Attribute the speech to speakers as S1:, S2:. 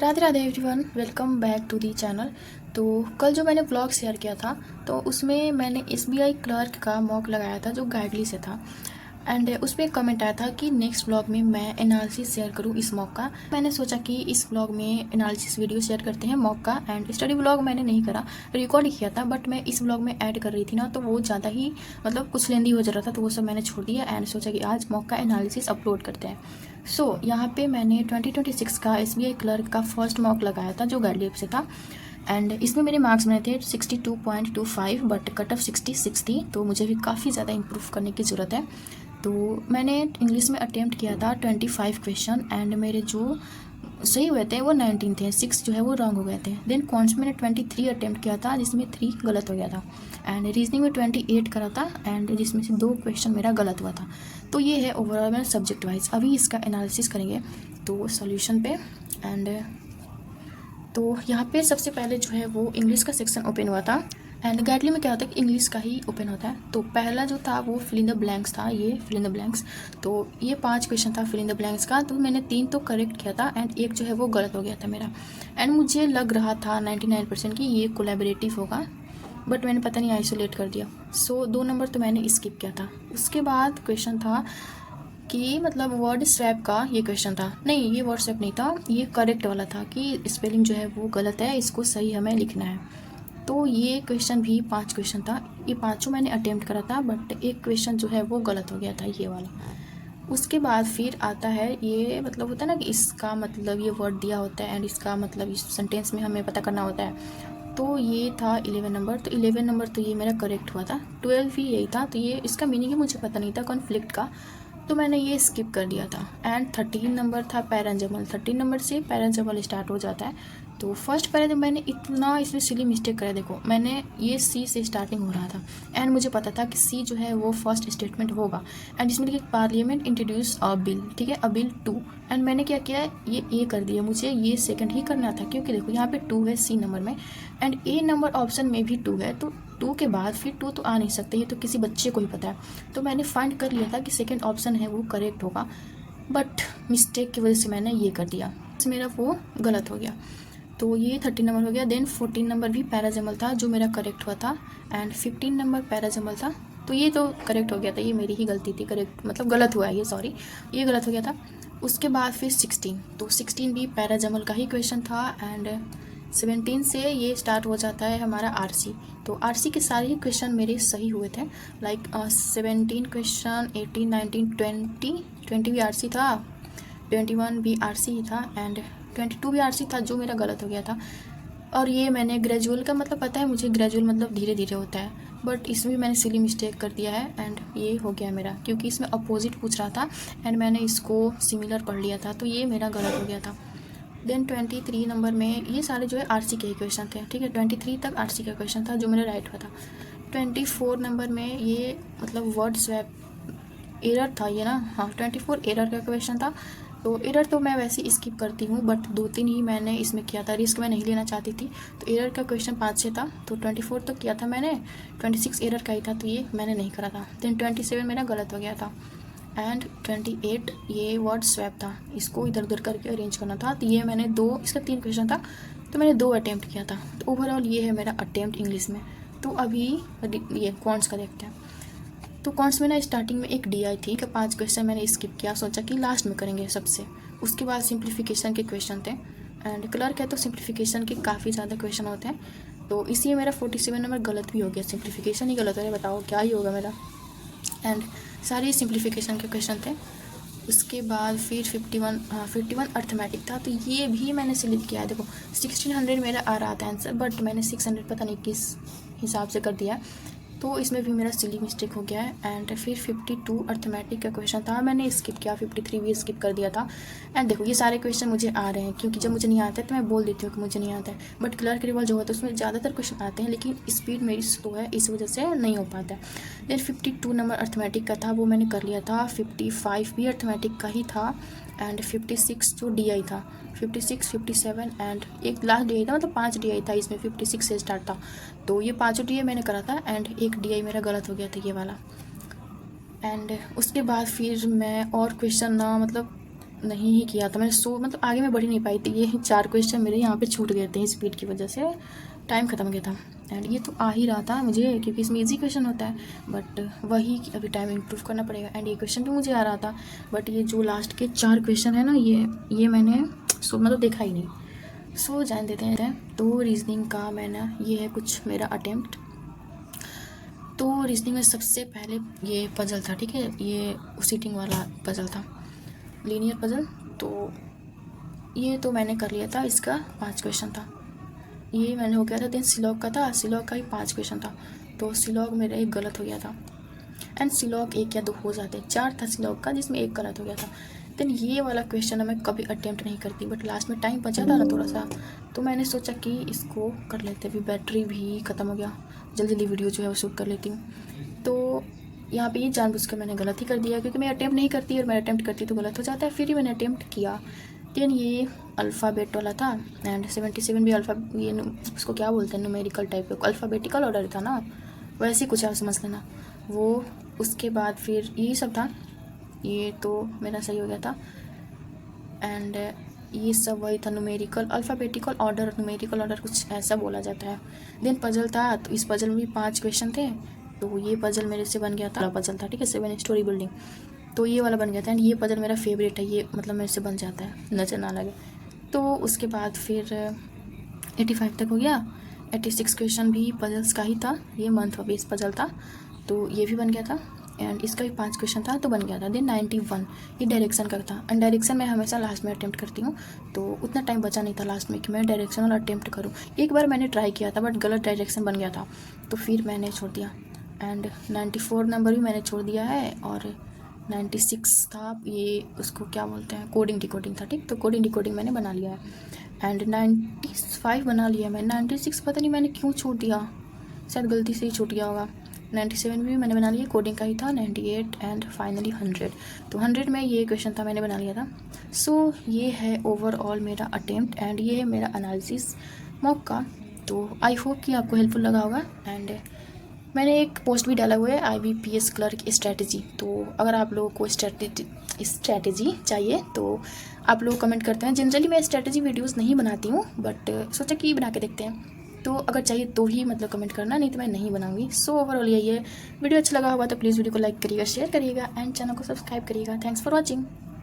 S1: Radhe Radhe everyone, welcome back to the channel. तो कल जो मैंने ब्लॉग शेयर किया था तो उसमें मैंने एसबीआई क्लर्क का मॉक लगाया था जो गाइडली से था। एंड उस पर एक कमेंट आया था कि नेक्स्ट ब्लॉग में मैं एनालिसिस शेयर करूं इस मॉक का। मैंने सोचा कि इस ब्लॉग में एनालिसिस वीडियो शेयर करते हैं मॉक का। एंड स्टडी ब्लॉग मैंने नहीं करा, रिकॉर्ड ही किया था, बट मैं इस ब्लॉग में ऐड कर रही थी ना, तो वो ज़्यादा ही कुछ लेंदी हो जा रहा था, तो वो सब मैंने छोड़ दिया एंड सोचा कि आज मॉक का एनालिसिस अपलोड करते हैं। यहाँ पे मैंने 2026 का एसबीआई क्लर्क का फर्स्ट मॉक लगाया था जो गाइडलाइन से था। एंड इसमें मेरे मार्क्स बने थे 62.25, बट कट ऑफ 66 थी, तो मुझे भी काफ़ी ज़्यादा इंप्रूव करने की ज़रूरत है। तो मैंने इंग्लिश में अटेम्प्ट किया था 25 क्वेश्चन एंड मेरे जो सही हुए थे वो 19 थे, 6 जो है वो रॉन्ग हो गए थे। देन कॉन्स मैंने 23 अटेम्प्ट किया था जिसमें 3 गलत हो गया था। एंड रीजनिंग में 28 करा था एंड जिसमें से 2 क्वेश्चन मेरा गलत हुआ था। तो ये है ओवरऑल मेरा सब्जेक्ट वाइज। अभी इसका एनालिसिस करेंगे तो सॉल्यूशन पे। एंड तो यहाँ पे सबसे पहले जो है वो इंग्लिश का सेक्शन ओपन हुआ था। एंड गाइडलाइन में क्या होता है कि इंग्लिश का ही ओपन होता है। तो पहला जो था वो फिल इन द ब्लैंक्स था, ये फिल इन द ब्लैंक्स। तो ये 5 क्वेश्चन था फिल इन द ब्लैंक्स का, तो मैंने 3 तो करेक्ट किया था एंड एक जो है वो गलत हो गया था मेरा। एंड मुझे लग रहा था 99% कि ये कोलैबोरेटिव होगा, बट मैंने पता नहीं आइसोलेट कर दिया। 2 नंबर तो मैंने स्किप किया था। उसके बाद क्वेश्चन था कि वर्ड स्वैप का ये क्वेश्चन था। नहीं, ये वर्ड स्वैप नहीं था, ये करेक्ट वाला था कि स्पेलिंग जो है वो गलत है, इसको सही हमें लिखना है। तो ये क्वेश्चन भी 5 क्वेश्चन था, ये पाँचों मैंने अटेम्प्ट करा था, बट एक क्वेश्चन जो है वो गलत हो गया था, ये वाला। उसके बाद फिर आता है ये होता है ना कि इसका ये वर्ड दिया होता है एंड इसका इस सेंटेंस में हमें पता करना होता है। तो ये था 11 नंबर। तो 11 नंबर तो ये मेरा करेक्ट हुआ था। 12 भी यही था, तो ये इसका मीनिंग ही मुझे पता नहीं था कॉन्फ्लिक्ट का, तो मैंने ये स्किप कर दिया था। एंड 13 नंबर था पैरेंजमल। 13 नंबर से पैरेंजमल स्टार्ट हो जाता है। तो फर्स्ट पैरेंजमल मैंने इतना इसमें सिली मिस्टेक करा, देखो मैंने ये सी से स्टार्टिंग हो रहा था एंड मुझे पता था कि सी जो है वो फर्स्ट स्टेटमेंट होगा। एंड इसमें लिखा पार्लियामेंट इंट्रोड्यूस अ बिल, ठीक है, अ बिल 2। एंड मैंने क्या किया, ये ए कर दिया, मुझे ये सेकंड ही करना था क्योंकि देखो यहाँ पे 2 है सी नंबर में एंड ए नंबर ऑप्शन में भी 2 है, तो 2 के बाद फिर 2 तो आ नहीं सकते, ये तो किसी बच्चे को ही पता है। तो मैंने फाइंड कर लिया था कि सेकंड ऑप्शन है वो करेक्ट होगा, बट मिस्टेक की वजह से मैंने ये कर दिया, मेरा वो गलत हो गया। तो ये 13 नंबर हो गया। देन 14 नंबर भी पैराजमल था जो मेरा करेक्ट हुआ था एंड 15 नंबर पैराजमल था, तो ये तो करेक्ट हो गया था, ये मेरी ही गलती थी, करेक्ट गलत हुआ है ये, सॉरी, ये गलत हो गया था। उसके बाद फिर 16, तो 16 भी पैराजमल का ही क्वेश्चन था एंड 17 से ये स्टार्ट हो जाता है हमारा आरसी। तो आरसी के सारे ही क्वेश्चन मेरे सही हुए थे, 17 क्वेश्चन, 18, 19, 20 भी आरसी था, 21 भी आरसी ही था एंड 22 भी आरसी था जो मेरा गलत हो गया था। और ये मैंने ग्रेजुअल का पता है मुझे, ग्रेजुअल धीरे धीरे होता है, बट इसमें भी मैंने सिली मिस्टेक कर दिया है एंड ये हो गया मेरा, क्योंकि इसमें अपोजिट पूछ रहा था एंड मैंने इसको सिमिलर पढ़ लिया था, तो ये मेरा गलत हो गया था। देन 23 नंबर में ये सारे जो है आरसी के ही क्वेश्चन थे, ठीक है, 23 तक आरसी का क्वेश्चन था जो मेरा राइट हुआ था। 24 नंबर में ये वर्ड स्वैप एरर था ये ना, हाँ 24 एरर का क्वेश्चन था। तो एरर तो मैं वैसे स्किप करती हूँ, बट 2-3 ही मैंने इसमें किया था, रिस्क मैं नहीं लेना चाहती थी। तो एरर का क्वेश्चन 5-6 था, तो 24 तो किया था मैंने, 26 एरर का ही था, तो ये मैंने नहीं करा था। देन 27 मेरा गलत हो गया था एंड 28 ये वर्ड स्वैप था, इसको इधर उधर करके अरेंज करना था, तो ये मैंने इसका 3 क्वेश्चन था, तो मैंने 2 अटैम्प्ट किया था। तो ओवरऑल ये है मेरा अटैम्प्ट इंग्लिश में। तो अभी ये कॉन्ट्स का देखते हैं। तो कॉन्ट्स में ना स्टार्टिंग में एक डी आई थी कि 5 क्वेश्चन मैंने स्किप किया, सोचा कि लास्ट में करेंगे सबसे। उसके बाद सिंप्लीफिकेशन के क्वेश्चन थे एंड क्लर्क है तो सिंप्लीफिकेशन के काफ़ी ज़्यादा क्वेश्चन होते हैं, तो इसलिए मेरा 47 नंबर गलत भी हो गया, सिंप्लीफिकेशन ही गलत हो गया, बताओ क्या ही होगा मेरा। एंड सारे सिंप्लीफिकेशन के क्वेश्चन थे। उसके बाद फिर 51 अर्थमेटिक था, तो ये भी मैंने सिलेक्ट किया है। देखो 1600 मेरा आ रहा था आंसर, बट मैंने 600 पता नहीं किस हिसाब से कर दिया, तो इसमें भी मेरा सिली मिस्टेक हो गया है। एंड फिर 52 अर्थमेटिक का क्वेश्चन था, मैंने स्किप किया, 53 भी स्किप कर दिया था। एंड देखो ये सारे क्वेश्चन मुझे आ रहे हैं, क्योंकि जब मुझे नहीं आता है तो मैं बोल देती हूँ कि मुझे नहीं आता है, बट क्लर्क रिवॉल्व जो होता है उसमें ज़्यादातर क्वेश्चन आते हैं, लेकिन स्पीड मेरी स्लो है, इस वजह से नहीं हो पाता है। देन 52 नंबर अर्थमेटिक का था, वो मैंने कर लिया था। 55 भी अर्थमेटिक का ही था एंड 56 जो डी आई था, 56, 57 एंड एक लास्ट डी आई था, 5 डी आई था इसमें, 56 से स्टार्ट था, तो ये 5 डी आई मैंने करा था एंड एक डी आई मेरा गलत हो गया था, ये वाला। एंड उसके बाद फिर मैं और क्वेश्चन ना नहीं ही किया था मैंने। मतलब आगे मैं बढ़ ही नहीं पाई थी। ये 4 क्वेश्चन मेरे यहाँ पे छूट गए थे स्पीड की वजह से, टाइम ख़त्म हो गया था। एंड ये तो आ ही रहा था मुझे क्योंकि इसमें इजी क्वेश्चन होता है, बट वही कि अभी टाइम इम्प्रूव करना पड़ेगा। एंड ये क्वेश्चन भी मुझे आ रहा था, बट ये जो लास्ट के 4 क्वेश्चन है ना, ये मैंने मतलब देखा ही नहीं। सो जान देते हैं। तो रीजनिंग का मैंने ये है कुछ मेरा अटेम्प्ट। तो रीजनिंग में सबसे पहले ये पजल था, ठीक है, ये सीटिंग वाला पजल था, लीनियर पजल। तो ये तो मैंने कर लिया था, इसका 5 क्वेश्चन था, ये मैंने हो गया था। देन सिलॉग का था, सिलॉग का ही 5 क्वेश्चन था, तो सिलॉग मेरा एक गलत हो गया था। एंड सिलॉग 1 या 2 हो जाते, 4 था सिलॉग का जिसमें 1 गलत हो गया था। देन ये वाला क्वेश्चन मैं कभी अटेम्प्ट नहीं करती, बट लास्ट में टाइम बचा था ना थोड़ा सा, तो मैंने सोचा कि इसको कर लेते। अभी बैटरी भी ख़त्म हो गया, जल्दी जल्दी वीडियो जो है वो शूट कर लेती हूँ। तो यहाँ पे ये जानबूझकर मैंने गलत ही कर दिया, क्योंकि मैं अटेम्प्ट नहीं करती और मैं अटेम्प्ट करती तो गलत हो जाता है। फिर ही मैंने अटेम्प्ट किया। देन ये अल्फ़ाबेट वाला था, एंड 77 भी ये उसको क्या बोलते हैं, न्यूमेरिकल टाइप का अल्फ़ाबेटिकल ऑर्डर था ना, वैसे कुछ आप समझ लेना वो। उसके बाद फिर यही सब था, ये तो मेरा सही हो गया था। एंड ये सब वही था, numerical alphabetical order, numerical order कुछ ऐसा बोला जाता है। देन पजल था, तो इस पजल में भी 5 क्वेश्चन थे, तो ये पजल मेरे से बन गया था, पजल था, ठीक है, 7 स्टोरी बिल्डिंग, तो ये वाला बन गया था। एंड ये पजल मेरा फेवरेट है, ये मतलब मेरे से बन जाता है, नज़र ना लगे। तो उसके बाद फिर 85 तक हो गया। 86 क्वेश्चन भी पजल्स का ही था, ये मंथ ऑफ बेस पजल था, तो ये भी बन गया था। एंड इसका भी 5 क्वेश्चन था, तो बन गया था। देन 91 ये डायरेक्शन का था, एंड डायरेक्शन मैं हमेशा लास्ट में अटेम्प्ट करती हूँ, तो उतना टाइम बचा नहीं था लास्ट में कि मैं डायरेक्शन वाला अटेम्प्ट करूँ। एक बार मैंने ट्राई किया था, बट गलत डायरेक्शन बन गया था, तो फिर मैंने छोड़ दिया। एंड 94 नंबर भी मैंने छोड़ दिया है। और 96 था, ये उसको क्या बोलते हैं, कोडिंग डिकोडिंग था, ठीक, तो कोडिंग डिकोडिंग मैंने बना लिया है। एंड 95 बना लिया मैं। 96 पता नहीं मैंने क्यों छूट दिया, शायद गलती से ही छूट गया होगा। 97 भी मैंने बना लिया, कोडिंग का ही था। 98 एंड फाइनली 100, तो 100 में ये क्वेश्चन था, मैंने बना लिया था। सो ये है ओवरऑल मेरा अटेम्प्ट, एंड ये है मेरा एनालिसिस मॉक का। तो आई होप कि आपको हेल्पफुल लगा होगा। एंड मैंने एक पोस्ट भी डाला हुआ है, IBPS क्लर्क स्ट्रैटेजी, तो अगर आप लोगों को स्ट्रैटेजी चाहिए तो आप लोग कमेंट करते हैं। जनरली मैं स्ट्रैटेजी वीडियोस नहीं बनाती हूँ, बट सोचा कि बना के देखते हैं, तो अगर चाहिए तो ही मतलब कमेंट करना, नहीं तो मैं नहीं बनाऊंगी। सो ओवरऑल यही है। वीडियो अच्छा लगा होगा तो प्लीज़ वीडियो को लाइक करिएगा, शेयर करिएगा, एंड चैनल को सब्सक्राइब करिएगा। Thanks for watching.